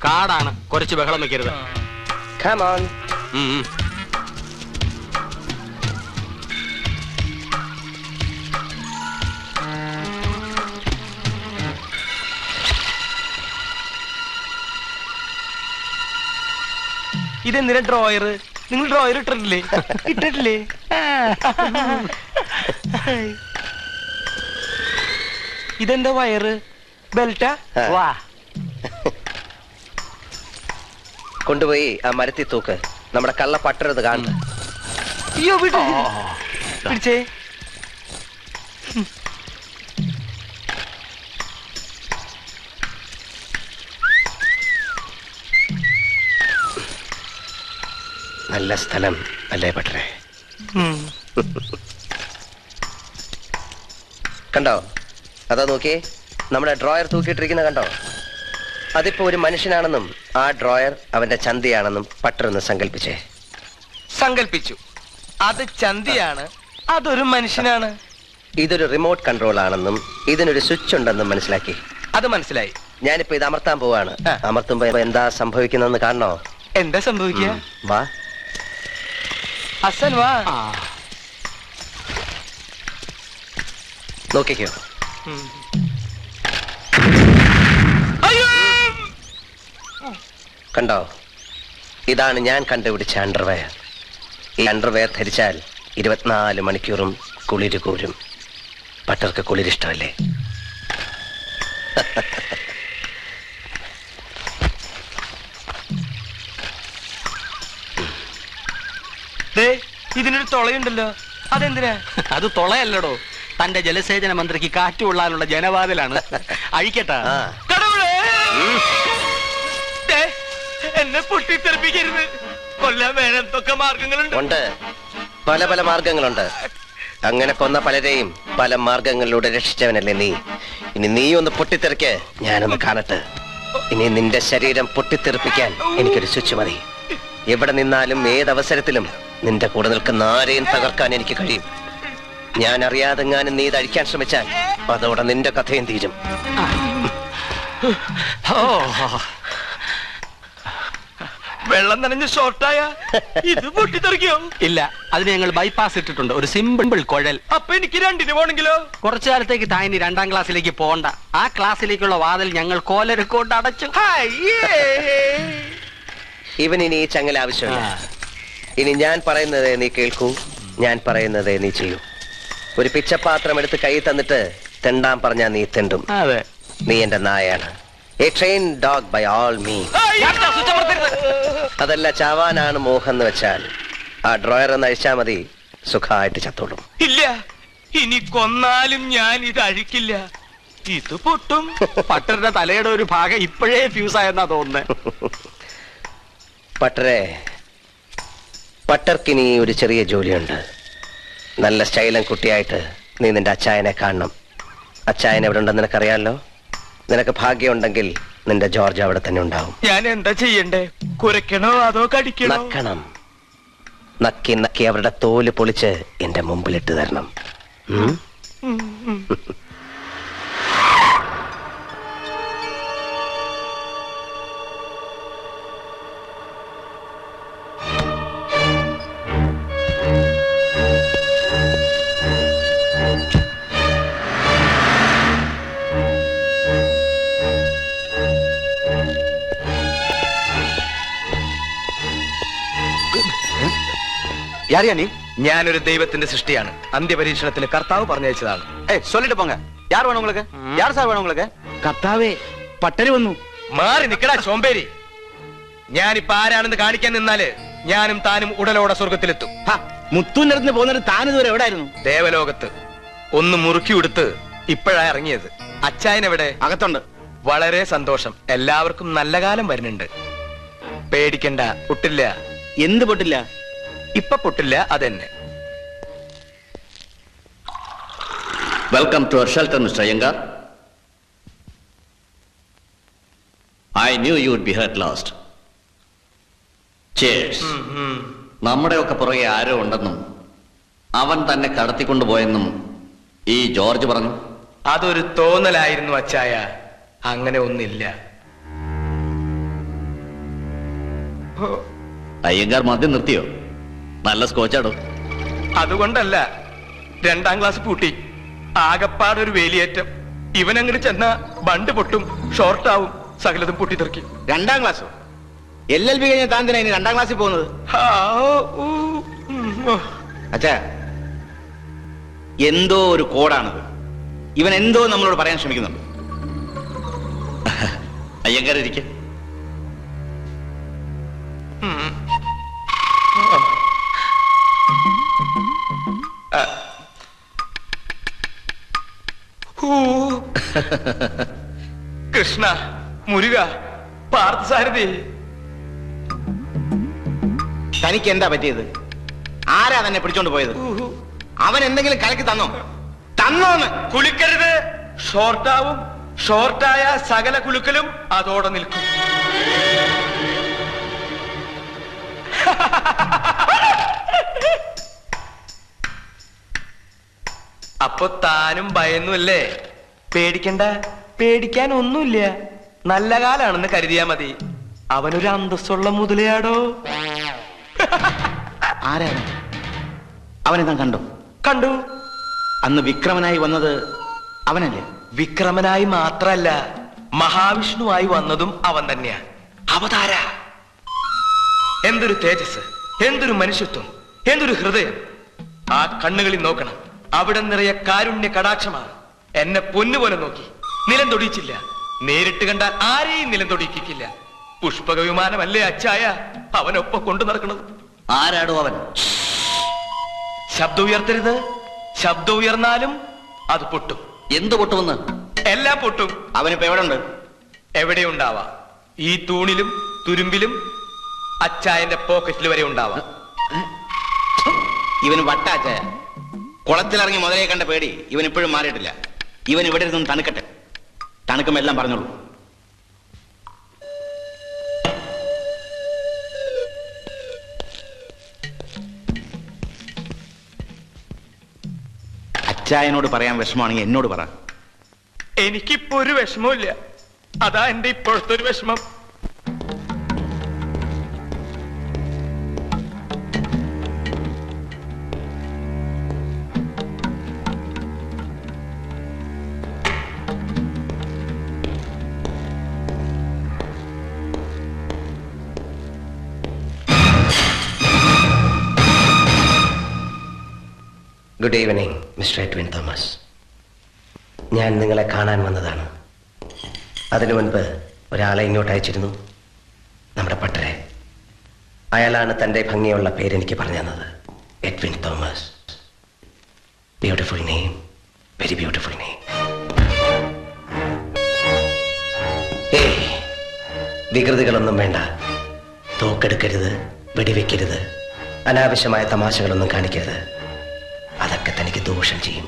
കാടാണ്, കുറച്ച് ബഹളം വെക്കരുത്. Come on. ഇതെന്തിനാ ഡ്രോയർ? നിങ്ങൾ ഡ്രോയർ ഇട്ടിട്ടില്ലേ? ഇട്ടിട്ടില്ലേ? ഇതെന്താ വയറ്? ബെൽറ്റാ? വാ, കൊണ്ടുപോയി ആ മരത്തിൽ തൂക്ക്. നമ്മുടെ കള്ള പട്ടരുത് കാണുന്നു. അയ്യോ വിട്ടു. പിടിച്ചേ. നല്ല സ്ഥലം അല്ലേ പട്ടരെ? കണ്ടോ? അതാ നോക്കിയേ, നമ്മുടെ ഡ്രോയർ തൂക്കിയിട്ടിരിക്കുന്ന കണ്ടോ? അതിപ്പോ ഒരു മനുഷ്യനാണെന്നും ആ ഡ്രോയർ അവന്റെ ചന്തിയാണെന്നും പട്ടരൊന്ന് സങ്കല്പിച്ചേ. സങ്കല്പിച്ചു. അത് ചന്തിയാണ്, അതൊരു മനുഷ്യനാണ്. ഇതൊരു റിമോട്ട് കൺട്രോൾ ആണെന്നും ഇതിനൊരു സ്വിച്ച് ഉണ്ടെന്നും മനസ്സിലാക്കി. അത് മനസ്സിലായി. ഞാനിപ്പോ ഇത് അമർത്താൻ പോവാണ്. അമർത്തുമ്പോ എന്താ സംഭവിക്കുന്നതെന്ന് കാണണോ? എന്താ സംഭവിക്കുക? വാ ഹസൻ, വാ. നോക്കിക്കോ. കണ്ടോ? ഇതാണ് ഞാൻ കണ്ടുപിടിച്ച അണ്ടർവെയർ. ഈ അണ്ടർവെയർ ധരിച്ചാൽ 24 മണിക്കൂറും കുളിര് കൂരും. പട്ടർക്ക് കുളിരിഷ്ടമല്ലേ? ഇതിനൊരു തുളയുണ്ടല്ലോ, അതെന്തിനാ? അത് തുളയല്ലടോ, തന്റെ ജലസേചന മന്ത്രിക്ക് കാറ്റ് കൊള്ളാനുള്ള ജനവാതിലാണ്. അഴിക്കട്ടാ. എന്നെ പൊട്ടിത്തെറിപ്പിക്കരുത്. കൊല്ലാൻ വേറെ എന്തൊക്കെ മാർഗങ്ങളുണ്ട്? ഉണ്ട്, പല പല മാർഗങ്ങളുണ്ട്. അങ്ങനെ കൊന്ന പലരെയും പല മാർഗങ്ങളിലൂടെ രക്ഷിച്ചവനല്ലേ നീ. ഇനി നീ ഒന്ന് പൊട്ടിത്തെറിക്ക്, ഞാനൊന്ന് കാണട്ടെ. ഇനി നിന്റെ ശരീരം പൊട്ടിത്തെറിപ്പിക്കാൻ എനിക്കൊരു സ്വിച്ച് മതി. എവിടെ നിന്നാലും ഏതവസരത്തിലും നിന്റെ കൂടെ നിൽക്കുന്ന ആരെയും തകർക്കാൻ എനിക്ക് കഴിയും. ഞാൻ അറിയാതെങ്ങാനും നീ ഇത് അഴിക്കാൻ ശ്രമിച്ചാൽ അതോടെ നിന്റെ കഥയും തീരും. വെള്ളം നനഞ്ഞ് ഷോർട്ടായ ഇത് പൊട്ടിത്തെറിക്കോ? ഇല്ല, അതിന് ഞങ്ങൾ ബൈപ്പാസ് ഇട്ടിട്ടുണ്ട്, ഒരു സിമ്പിൾ കുഴൽ. അപ്പൊ എനിക്ക് രണ്ടിന് പോണെങ്കിലോ? കുറച്ചു കാലത്തേക്ക് താനി 2ാം ക്ലാസ്സിലേക്ക് പോണ്ട. ആ ക്ലാസ്സിലേക്കുള്ള വാതിൽ ഞങ്ങൾ കോലരക്കൊണ്ട് അടച്ചു. ഇവൻ ഇനി ഈ ചങ്ങല ആവശ്യമില്ല. ഇനി ഞാൻ പറയുന്നത് നീ കേൾക്കൂ, ഞാൻ പറയുന്നത് നീ ചെയ്യൂ. ഒരു പിച്ചപാത്രം എടുത്ത് കൈ തന്നിട്ട് തെണ്ടാൻ പറഞ്ഞാ നീ തെണ്ടും. അതെ, നീ എന്റെ നായാണ്. A trained dog by all means. അതല്ല, ചാവാനാണ് മോഹം എന്ന് വെച്ചാൽ ആ ഡ്രോയർ ഒന്ന് അഴിച്ചാ മതി, സുഖമായിട്ട് ചത്തോളും. ഇല്ല, ഇനി കൊന്നാലും ഞാൻ ഇത് അഴിക്കില്ല. ഇത് പൊട്ടും. പട്ടരുടെ തലയുടെ ഒരു ഭാഗം ഇപ്പോഴേ ഫ്യൂസ് ആയെന്നാ തോന്നുന്നത്. പട്ടരെ, പട്ടർക്കിനി ഒരു ചെറിയ ജോലിയുണ്ട്. നല്ല സ്റ്റൈലൻ കുട്ടിയായിട്ട് നീ നിന്റെ അച്ചായനെ കാണണം. അച്ചായൻ എവിടെ ഉണ്ടെന്ന് നിനക്കറിയാമല്ലോ. നിനക്ക് ഭാഗ്യമുണ്ടെങ്കിൽ നിന്റെ ജോർജ് അവിടെ തന്നെ ഉണ്ടാവും. ഞാൻ എന്താ ചെയ്യണ്ടേ? കുരയ്ക്കണോ അതോ കടിക്കണോ? നക്കണം. നക്കി നക്കി അവരുടെ തോല് പൊളിച്ച് എന്റെ മുമ്പിലിട്ട് തരണം. ഞാനൊരു ദൈവത്തിന്റെ സൃഷ്ടിയാണ്. അന്ത്യപരീക്ഷണത്തിന് കർത്താവ് പറഞ്ഞയച്ചതാണ്. சொல்லிட்டு போங்க. யார் வேணும் உங்களுக்கு? யார் சார் வேணும் உங்களுக்கு? കർത്താവേ, പട്ടര് വന്നു. മാറി നിക്കടാ ചോമ്പേരി. ഞാനിപ്പോ ആരാണെന്ന് കാണിക്കാൻ നിന്നാല് ഞാനും താനും ഉടലോടെ സ്വർഗത്തിലെത്തും. മുത്തൂന്റെ അടുത്ത് പോകുന്നത് താൻ ഇതുവരെ എവിടെയായിരുന്നു? ദേവലോകത്ത്. ഒന്ന് മുറുക്കി കൊടുത്ത് ഇപ്പോഴാ ഇറങ്ങിയത്. അച്ചായനെവിടെ? അകത്തുണ്ട്. വളരെ സന്തോഷം. എല്ലാവർക്കും നല്ല കാലം വരുന്നുണ്ട്. പേടിക്കണ്ട, പൊട്ടില്ല. എന്ത് പൊട്ടില്ല? ഇപ്പൊ പൊട്ടില്ല, അതെന്നെ. Welcome to our shelter, Mr. Iyengar. I knew you would be hurt last. Cheers. നമ്മുടെയൊക്കെ പുറകെ ആരോ ഉണ്ടെന്നും അവൻ തന്നെ കടത്തിക്കൊണ്ടുപോയെന്നും ഈ ജോർജ് പറഞ്ഞു. അതൊരു തോന്നലായിരുന്നു അച്ചായ, അങ്ങനെ ഒന്നില്ല. അയ്യങ്കാർ മദ്യം നിർത്തിയോ? നല്ല സ്കോച്ചാടോ. അതുകൊണ്ടല്ല, 2ാം ക്ലാസ് പൂട്ടി. ആകപ്പാടൊരു വേലിയേറ്റം. ഇവൻ അങ്ങോട്ട് ചെന്ന ബണ്ട് പൊട്ടും, ഷോർട്ടാവും, സകലതും പൊട്ടിത്തെറിക്കി. 2ാം ക്ലാസ്സോ? LLB കഴിഞ്ഞ താൻ തന്നെ 2ാം ക്ലാസ്സിൽ പോകുന്നത്? അച്ഛാ, എന്തോ ഒരു കോഡാണത്. ഇവൻ എന്തോ നമ്മളോട് പറയാൻ ശ്രമിക്കുന്നുണ്ട്. അയ്യങ്കാർ ഇരിക്ക. കൃഷ്ണ, മുരുക, പാർത്ഥസാരഥി, തനിക്ക് എന്താ പറ്റിയത്? ആരാ തന്നെ പിടിച്ചോണ്ട് പോയത്? അവൻ എന്തെങ്കിലും കലക്കി തന്നോന്ന്? കുളിക്കരുത്, ഷോർട്ടാവും. ഷോർട്ടായ സകല കുലുക്കലും അതോടെ നിൽക്കും. അപ്പൊ താനും ഭയന്നുമല്ലേ? പേടിക്കണ്ട, പേടിക്കാൻ ഒന്നുമില്ല. നല്ല കാലാണെന്ന് കരുതിയാ മതി. അവനൊരു അന്തസ്സുള്ള മുതലയാടോ. ആരാ അവനെ താൻ കണ്ടോ? കണ്ടു. അന്ന് വിക്രമനായി വന്നത് അവനല്ലേ? വിക്രമനായി മാത്രല്ല, മഹാവിഷ്ണുവായി വന്നതും അവൻ തന്നെയാ. അവതാര. എന്തൊരു തേജസ്, എന്തൊരു മനുഷ്യത്വം, എന്തൊരു ഹൃദയം. ആ കണ്ണുകളിൽ നോക്കണം. അവിടെ നിറയെ കാരുണ്യ കടാക്ഷമാണ്. എന്നെ പൊന്നുപോലെ നോക്കി. നിലം തൊടിയിച്ചില്ല. നേരിട്ട് കണ്ടാൽ ആരെയും നിലം തൊടിയിക്കില്ല. പുഷ്പക വിമാനമല്ലേ അച്ചായ അവനൊപ്പം കൊണ്ടു നടക്കുന്നത്. ആരാടോ അവൻ? ശബ്ദം ഉയർത്തരുത്. ശബ്ദം ഉയർന്നാലും അത് പൊട്ടും. എന്ത് പൊട്ടുമെന്ന്? എല്ലാം പൊട്ടും. അവനിപ്പോ എവിടെ ഉണ്ട്? എവിടെ ഉണ്ടാവാം. ഈ തൂണിലും തുരുമ്പിലും അച്ചായന്റെ പോക്കറ്റിൽ വരെ ഉണ്ടാവാം. ഇവന് വട്ടാച്ചായ. കുളത്തിലിറങ്ങി മുതലേ കണ്ട പേടി ഇവൻ ഇപ്പോഴും മാറിയിട്ടില്ല. ഇവൻ ഇവിടെ ഇരുന്ന് തണുക്കട്ടെ. തണുക്കുമ്പോ എല്ലാം പറഞ്ഞോളൂ. അച്ചായനോട് പറയാൻ വിഷമമാണെങ്കിൽ എന്നോട് പറ. എനിക്കിപ്പോ ഒരു വിഷമമില്ല. അതാ എന്റെ ഇപ്പോഴത്തെ ഒരു വിഷമം. Good evening mister Edwin Thomas. ഞാൻ നിങ്ങളെ കാണാൻ വന്നതാണ്. അതിനു മുൻപ് ഒരാളെ ഇങ്ങോട്ട് അയച്ചിരുന്നു, നമ്മുടെ പട്ടരെ. അയാളാണ് തൻ്റെ ഭംഗിയുള്ള പേരെനിക്ക് പറഞ്ഞു തന്നത്. Edwin Thomas. Beautiful name, very beautiful name. ഏയ്, വികൃതികളൊന്നും വേണ്ട. തോക്കെടുക്കരുത്, വെടിവെക്കരുത്, അനാവശ്യമായ തമാശകളൊന്നും കാണിക്കരുത്. അതൊക്കെ തനിക്ക് ദോഷം ചെയ്യും.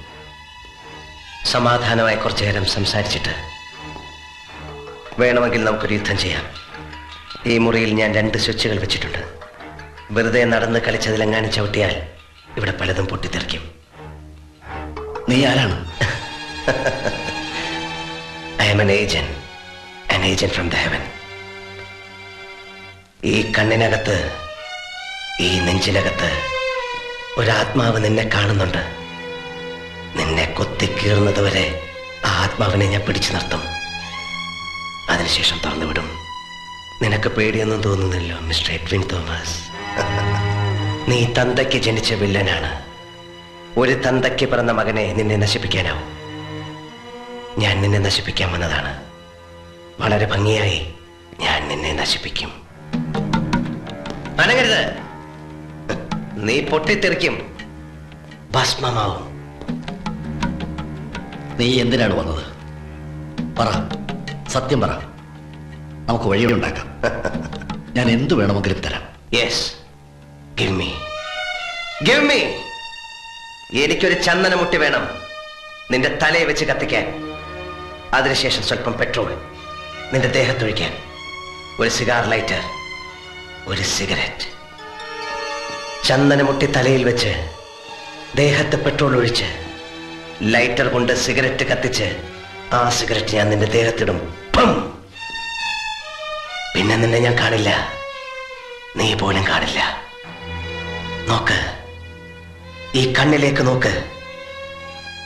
സമാധാനമായി കുറച്ചു നേരം സംസാരിച്ചിട്ട് വേണമെങ്കിൽ നമുക്കൊരു യുദ്ധം ചെയ്യാം. ഈ മുറിയിൽ ഞാൻ 2 സ്വിച്ചുകൾ വെച്ചിട്ടുണ്ട്. വെറുതെ നടന്ന് കളിച്ചതിലെങ്ങാനും ചവിട്ടിയാൽ ഇവിടെ പലതും പൊട്ടിത്തെറിക്കും. നീ ആരാണ്? I am an agent from the heaven. ഈ കണ്ണിനകത്ത്, ഈ നെഞ്ചിനകത്ത് ഒരാത്മാവ് നിന്നെ കാണുന്നുണ്ട്. നിന്നെ കൊത്തിക്കീറുന്നത് വരെ ആ ആത്മാവിനെ ഞാൻ പിടിച്ചു നിർത്തും. അതിനുശേഷം തുറന്നുവിടും. നിനക്ക് പേടിയൊന്നും തോന്നുന്നില്ലോ മിസ്റ്റർ എഡ്വിൻ തോമസ്? നീ തന്തയ്ക്ക് ജനിച്ച വില്ലനാണ്. ഒരു തന്തയ്ക്ക് പിറന്ന മകനെ നിന്നെ നശിപ്പിക്കാനാവും. ഞാൻ നിന്നെ നശിപ്പിക്കാൻ വന്നതാണ്. വളരെ ഭംഗിയായി ഞാൻ നിന്നെ നശിപ്പിക്കും. അനങ്ങരുത്. നീ പൊട്ടിത്തെറിക്കും, ഭസ്മമാവും. നീ എന്തിനാണ് വന്നത്? പറ, സത്യം പറ. നമുക്ക് വഴിയുണ്ടാക്കാം. ഞാൻ എന്തു വേണമെങ്കിലും തരാം. Yes, give me. എനിക്കൊരു ചന്ദനമുട്ടി വേണം നിന്റെ തലയെ വെച്ച് കത്തിക്കാൻ. അതിനുശേഷം സ്വല്പം പെട്രോൾ നിന്റെ ദേഹത്തൊഴിക്കാൻ. ഒരു സിഗാർ ലൈറ്റർ, ഒരു സിഗരറ്റ്. ചന്ദനമുട്ടി തലയിൽ വെച്ച് ദേഹത്ത് പെട്രോൾ ഒഴിച്ച് ലൈറ്റർ കൊണ്ട് സിഗരറ്റ് കത്തിച്ച് ആ സിഗരറ്റ് ഞാൻ നിന്റെ ദേഹത്തിടും. പിന്നെ നിന്നെ ഞാൻ കാണില്ല. നീ പോലും കാണില്ല. നോക്ക്, ഈ കണ്ണിലേക്ക് നോക്ക്.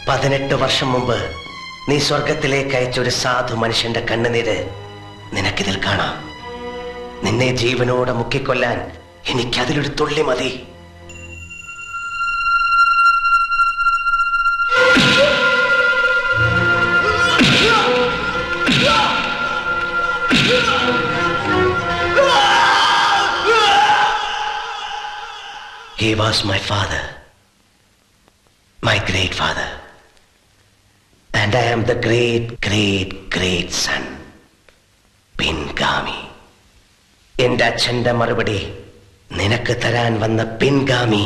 18 വർഷം മുമ്പ് നീ സ്വർഗത്തിലേക്ക് അയച്ചൊരു സാധു മനുഷ്യന്റെ കണ്ണുനീര് നിനക്കിതിൽ കാണാം. നിന്നെ ജീവനോടെ മുക്കിക്കൊല്ലാൻ എനിക്കതിലൊരു തുള്ളി മതി. He was my father, my great father, and I am the great, great, great son, പിൻഗാമി. എന്റെ അച്ഛന്റെ മറുപടി നിനക്ക് തരാൻ വന്ന പിൻഗാമി.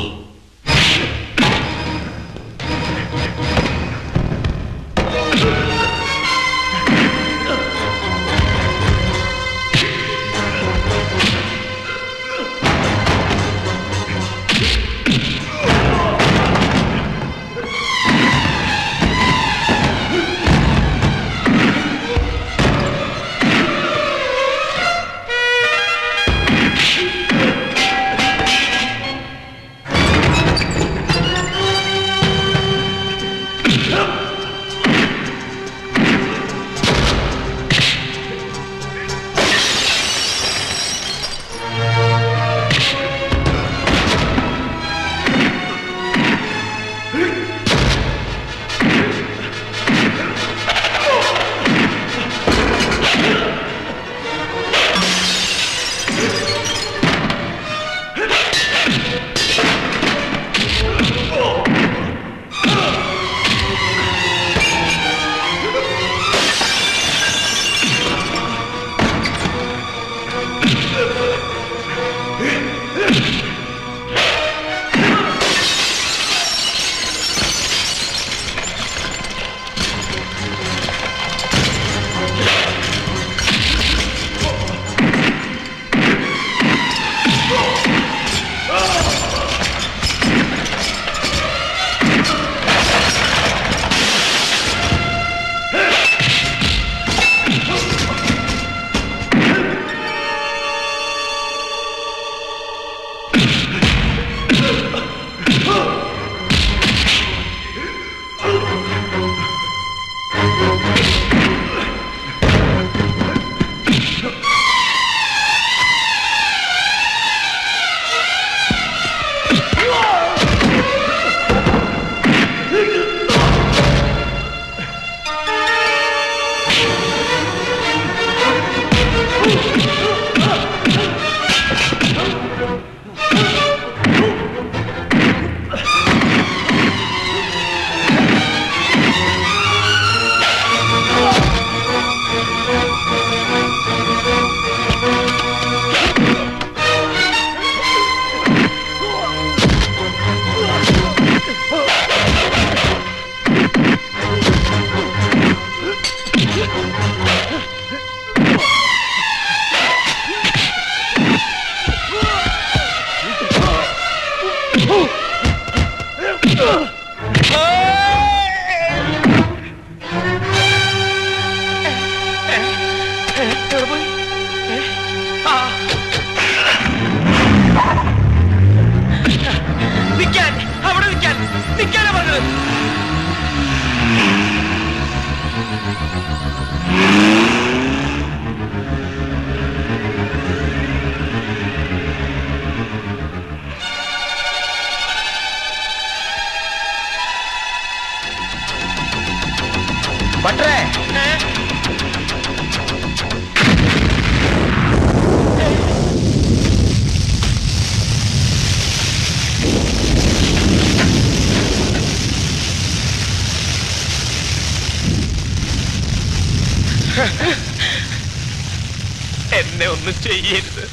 എന്നെ ഒന്നും ചെയ്യരുത്.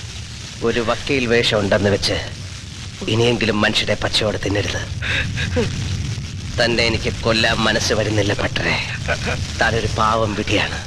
ഒരു വക്കീൽ വേഷം ഉണ്ടെന്ന് വെച്ച് ഇനിയെങ്കിലും മനുഷ്യരെ പച്ചയോടെ തിന്നരുത്. തന്നെ എനിക്ക് കൊല്ലാൻ മനസ്സ് വരുന്നില്ല ഭട്ടരെ. താനൊരു പാവം വിധിയാണ്.